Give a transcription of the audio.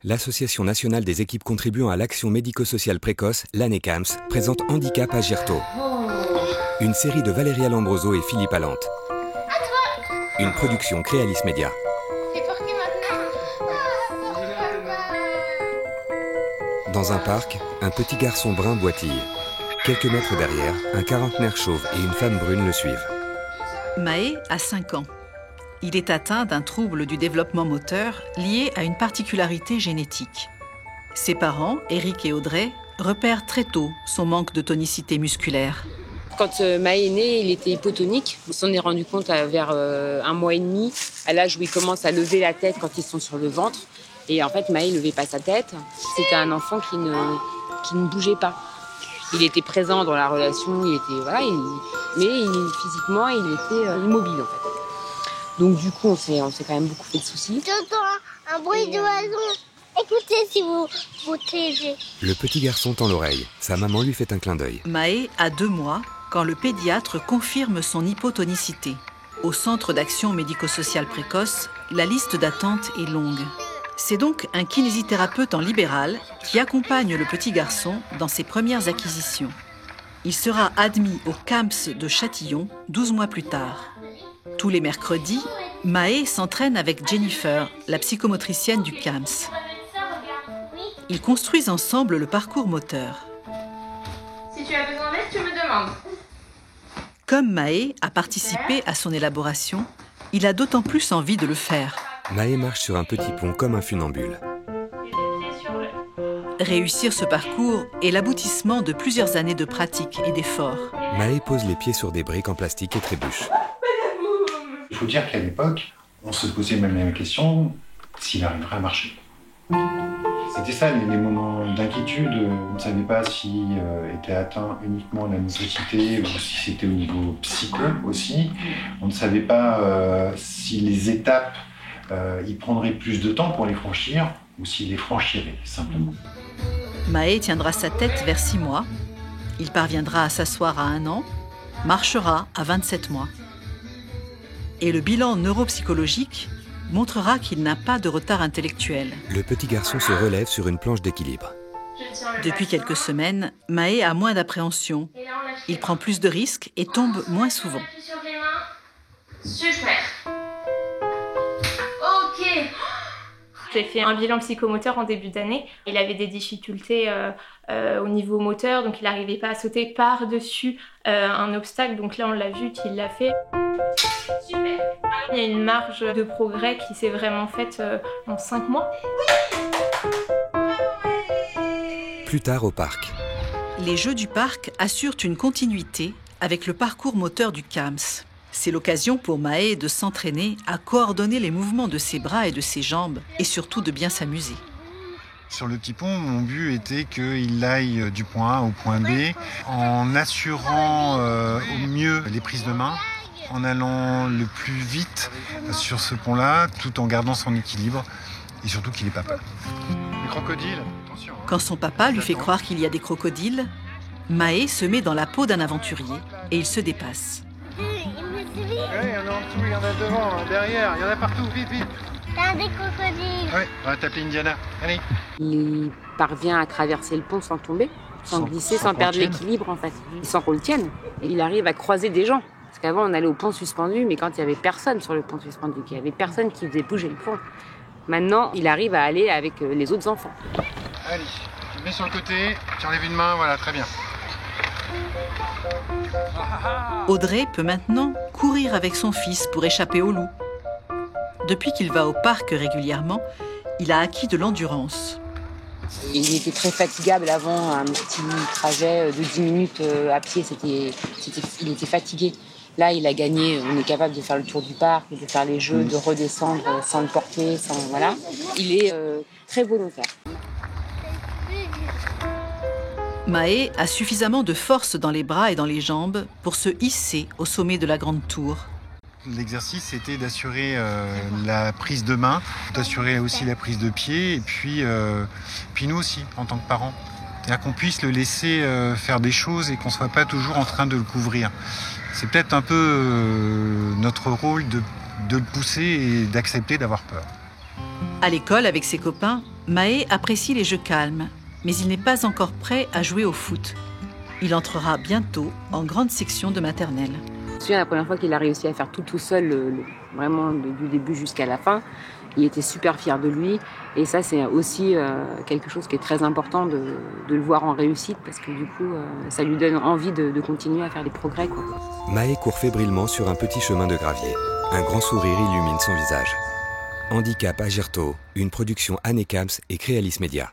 l'Association nationale des équipes contribuant à l'action médico-sociale précoce, l'ANECAMS, présente Handicap à Girto. Une série de Valéria Lambroso et Philippe Allante. Une production Créalis Média. Dans un parc, un petit garçon brun boitille. Quelques mètres derrière, un quarantenaire chauve et une femme brune le suivent. Mahé a 5 ans. Il est atteint d'un trouble du développement moteur lié à une particularité génétique. Ses parents, Eric et Audrey, repèrent très tôt son manque de tonicité musculaire. Quand Mahé est né, il était hypotonique. On s'en est rendu compte vers 1 mois et demi, à l'âge où il commence à lever la tête quand ils sont sur le ventre. Et en fait, Mahé ne levait pas sa tête. C'était un enfant qui ne bougeait pas. Il était présent dans la relation, mais physiquement, il était immobile en fait. Donc du coup, on s'est quand même beaucoup fait de soucis. J'entends un bruit d'oiseau. Écoutez si vous taisez. Le petit garçon tend l'oreille. Sa maman lui fait un clin d'œil. Mahé a 2 mois quand le pédiatre confirme son hypotonicité. Au Centre d'action médico-sociale précoce, la liste d'attente est longue. C'est donc un kinésithérapeute en libéral qui accompagne le petit garçon dans ses premières acquisitions. Il sera admis au CAMS de Châtillon 12 mois plus tard. Tous les mercredis, Mahé s'entraîne avec Jennifer, la psychomotricienne du CAMS. Ils construisent ensemble le parcours moteur. Si tu as besoin d'aide, tu me demandes. Comme Mahé a participé à son élaboration, il a d'autant plus envie de le faire. Mahé marche sur un petit pont comme un funambule. Réussir ce parcours est l'aboutissement de plusieurs années de pratique et d'efforts. Mahé pose les pieds sur des briques en plastique et trébuche. Il faut dire qu'à l'époque, on se posait même la question s'il arriverait à marcher. C'était ça, les moments d'inquiétude. On ne savait pas s'il était atteint uniquement la motricité ou si c'était au niveau psycho aussi. On ne savait pas si les étapes, il prendrait plus de temps pour les franchir ou s'il les franchirait, simplement. Mahé tiendra sa tête vers 6 mois. Il parviendra à s'asseoir à 1 an, marchera à 27 mois. Et le bilan neuropsychologique montrera qu'il n'a pas de retard intellectuel. Le petit garçon se relève sur une planche d'équilibre. Depuis quelques semaines, Mahé a moins d'appréhension. Il prend plus de risques et tombe moins souvent. Super. Ok. J'ai fait un bilan psychomoteur en début d'année. Il avait des difficultés au niveau moteur, donc il n'arrivait pas à sauter par-dessus un obstacle. Donc là, on l'a vu qu'il l'a fait. Super. Il y a une marge de progrès qui s'est vraiment faite en 5 mois. Plus tard au parc. Les Jeux du parc assurent une continuité avec le parcours moteur du CAMS. C'est l'occasion pour Mahé de s'entraîner à coordonner les mouvements de ses bras et de ses jambes et surtout de bien s'amuser. Sur le petit pont, mon but était qu'il aille du point A au point B en assurant au mieux les prises de main, en allant le plus vite sur ce pont-là, tout en gardant son équilibre et surtout qu'il n'ait pas peur. Les crocodiles, attention. Quand son papa lui fait croire qu'il y a des crocodiles, Mahé se met dans la peau d'un aventurier et il se dépasse. Il y en a en dessous, il y en a devant, derrière, il y en a partout, vite, vite. Il y a des crocodiles. Oui, on va taper Indiana. Allez. Il parvient à traverser le pont sans tomber, sans glisser, sans perdre l'équilibre en fait, sans qu'on le tienne. Et il arrive à croiser des gens. Parce qu'avant, on allait au pont suspendu, mais quand il n'y avait personne sur le pont suspendu, qu'il n'y avait personne qui faisait bouger le pont. Maintenant, il arrive à aller avec les autres enfants. Allez, tu te mets sur le côté, tu enlèves une main, voilà, très bien. Audrey peut maintenant courir avec son fils pour échapper au loup. Depuis qu'il va au parc régulièrement, il a acquis de l'endurance. Il était très fatigable avant, un petit trajet de 10 minutes à pied, il était fatigué. Là, il a gagné, on est capable de faire le tour du parc, de faire les jeux, de redescendre sans le porter, voilà. Il est très volontaire. Mahé a suffisamment de force dans les bras et dans les jambes pour se hisser au sommet de la grande tour. L'exercice, c'était d'assurer la prise de main, d'assurer aussi la prise de pied, et puis nous aussi, en tant que parents. C'est-à-dire qu'on puisse le laisser faire des choses et qu'on ne soit pas toujours en train de le couvrir. C'est peut-être un peu notre rôle de le pousser et d'accepter d'avoir peur. À l'école, avec ses copains, Mahé apprécie les jeux calmes, mais il n'est pas encore prêt à jouer au foot. Il entrera bientôt en grande section de maternelle. Je me souviens la première fois qu'il a réussi à faire tout seul, vraiment du début jusqu'à la fin. Il était super fier de lui. Et ça, c'est aussi quelque chose qui est très important de le voir en réussite parce que du coup, ça lui donne envie de continuer à faire des progrès, quoi. Mahé court fébrilement sur un petit chemin de gravier. Un grand sourire illumine son visage. Handicap à Girtaux, une production Anne Camps et Créalis Média.